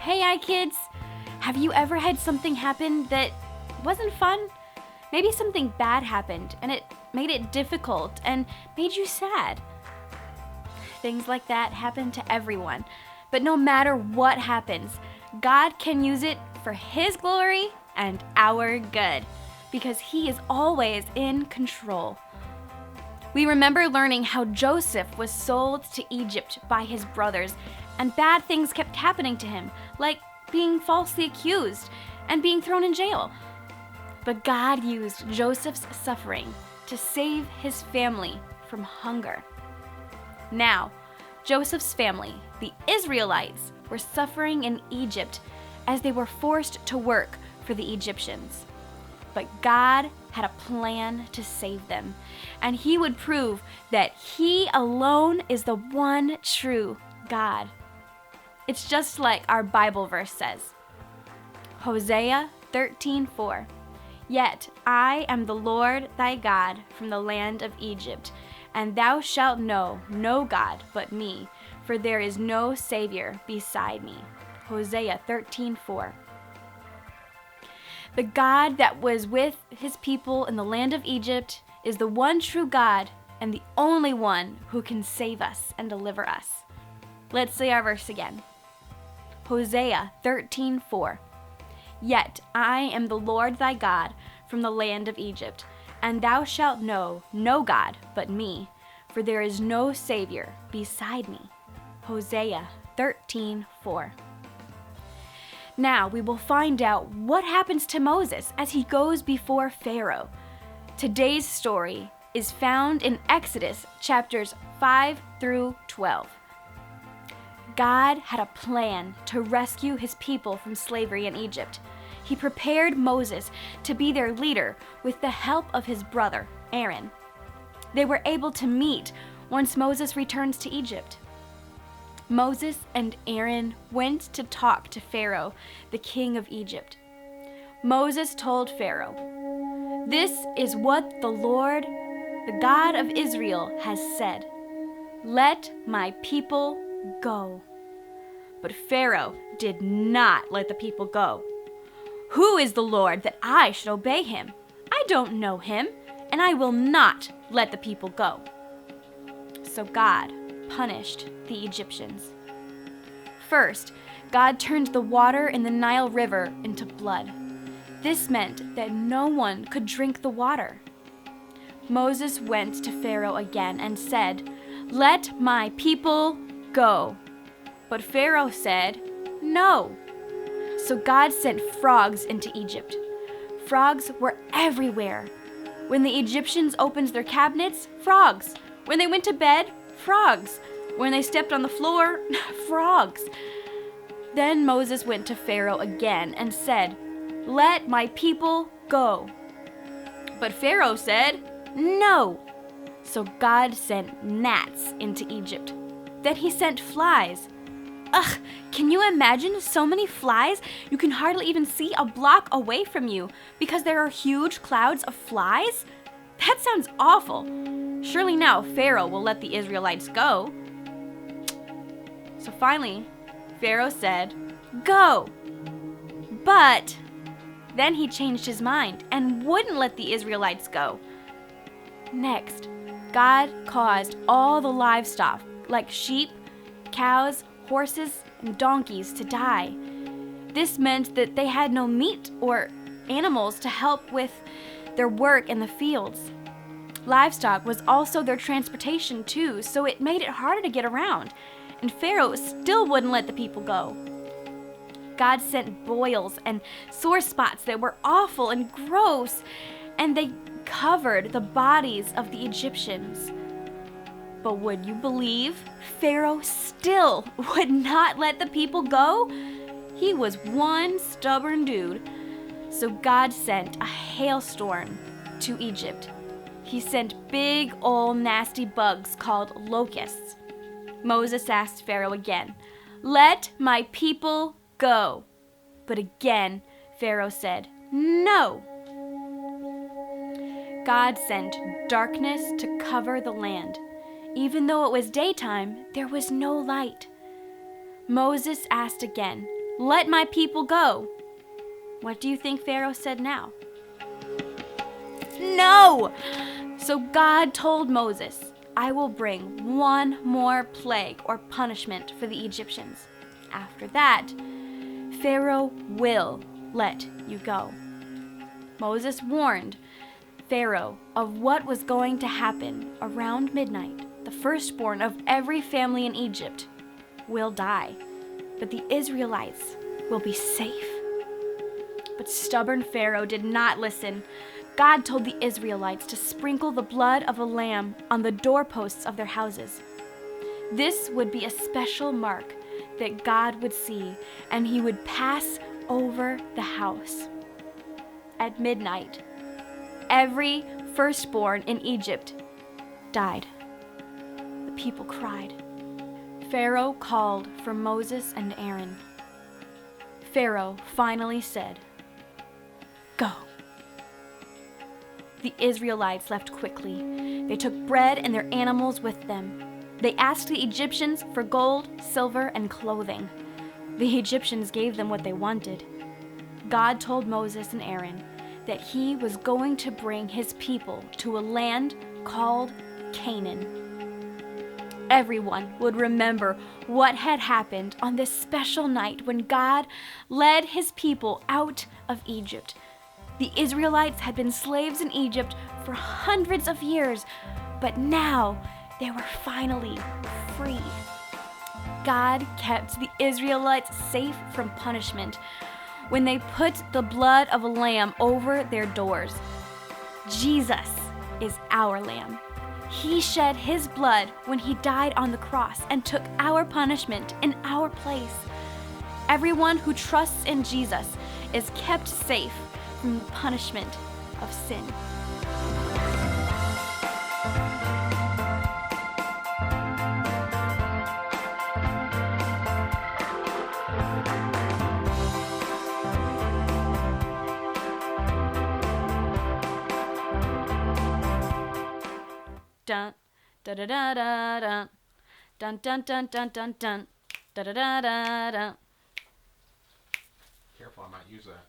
Hey iKids! Have you ever had something happen that wasn't fun? Maybe something bad happened and it made it difficult and made you sad. Things like that happen to everyone. But no matter what happens, God can use it for His glory and our good because He is always in control. We remember learning how Joseph was sold to Egypt by his brothers, and bad things kept happening to him, like being falsely accused and being thrown in jail. But God used Joseph's suffering to save his family from hunger. Now, Joseph's family, the Israelites, were suffering in Egypt as they were forced to work for the Egyptians. But God had a plan to save them, and He would prove that He alone is the one true God. It's just like our Bible verse says. Hosea 13:4. Yet I am the Lord thy God from the land of Egypt, and thou shalt know no God but me, for there is no Savior beside me. Hosea 13:4. The God that was with His people in the land of Egypt is the one true God and the only one who can save us and deliver us. Let's say our verse again. Hosea 13:4. Yet I am the Lord thy God from the land of Egypt, and thou shalt know no God but me, for there is no Savior beside me. Hosea 13:4. Now we will find out what happens to Moses as he goes before Pharaoh. Today's story is found in Exodus chapters 5 through 12. God had a plan to rescue His people from slavery in Egypt. He prepared Moses to be their leader with the help of his brother, Aaron. They were able to meet once Moses returns to Egypt. Moses and Aaron went to talk to Pharaoh, the king of Egypt. Moses told Pharaoh, "This is what the Lord, the God of Israel, has said. Let my people go." But Pharaoh did not let the people go. "Who is the Lord that I should obey Him? I don't know Him, and I will not let the people go." So God punished the Egyptians. First, God turned the water in the Nile River into blood. This meant that no one could drink the water. Moses went to Pharaoh again and said, "Let my people go." But Pharaoh said, "No." So God sent frogs into Egypt. Frogs were everywhere. When the Egyptians opened their cabinets, frogs. When they went to bed, frogs. When they stepped on the floor, frogs. Then Moses went to Pharaoh again and said, "Let my people go." But Pharaoh said, "No." So God sent gnats into Egypt. Then He sent flies. Ugh, can you imagine so many flies? You can hardly even see a block away from you because there are huge clouds of flies? That sounds awful. Surely now Pharaoh will let the Israelites go. So finally, Pharaoh said, "Go." But then he changed his mind and wouldn't let the Israelites go. Next, God caused all the livestock, like sheep, cows, horses, and donkeys, to die. This meant that they had no meat or animals to help with their work in the fields. Livestock was also their transportation too, so it made it harder to get around, and Pharaoh still wouldn't let the people go. God sent boils and sore spots that were awful and gross, and they covered the bodies of the Egyptians. But would you believe Pharaoh still would not let the people go? He was one stubborn dude. So God sent a hailstorm to Egypt. He sent big old nasty bugs called locusts. Moses asked Pharaoh again, "Let my people go." But again, Pharaoh said, "No." God sent darkness to cover the land. Even though it was daytime, there was no light. Moses asked again, Let my people go." What do you think Pharaoh said now? No! So God told Moses, "I will bring one more plague or punishment for the Egyptians. After that, Pharaoh will let you go." Moses warned Pharaoh of what was going to happen around midnight. The firstborn of every family in Egypt will die, but the Israelites will be safe. But stubborn Pharaoh did not listen. God told the Israelites to sprinkle the blood of a lamb on the doorposts of their houses. This would be a special mark that God would see, and he would pass over the house. At midnight, every firstborn in Egypt died. The people cried. Pharaoh called for Moses and Aaron. Pharaoh finally said, "Go." The Israelites left quickly. They took bread and their animals with them. They asked the Egyptians for gold, silver, and clothing. The Egyptians gave them what they wanted. God told Moses and Aaron that he was going to bring his people to a land called Canaan. Everyone would remember what had happened on this special night when God led his people out of Egypt. The Israelites had been slaves in Egypt for hundreds of years, but now they were finally free. God kept the Israelites safe from punishment when they put the blood of a lamb over their doors. Jesus is our lamb. He shed his blood when he died on the cross and took our punishment in our place. Everyone who trusts in Jesus is kept safe from the punishment of sin. Dun da da da da dun dun dun dun dun dun dun da da da da dun. Careful, I might use that.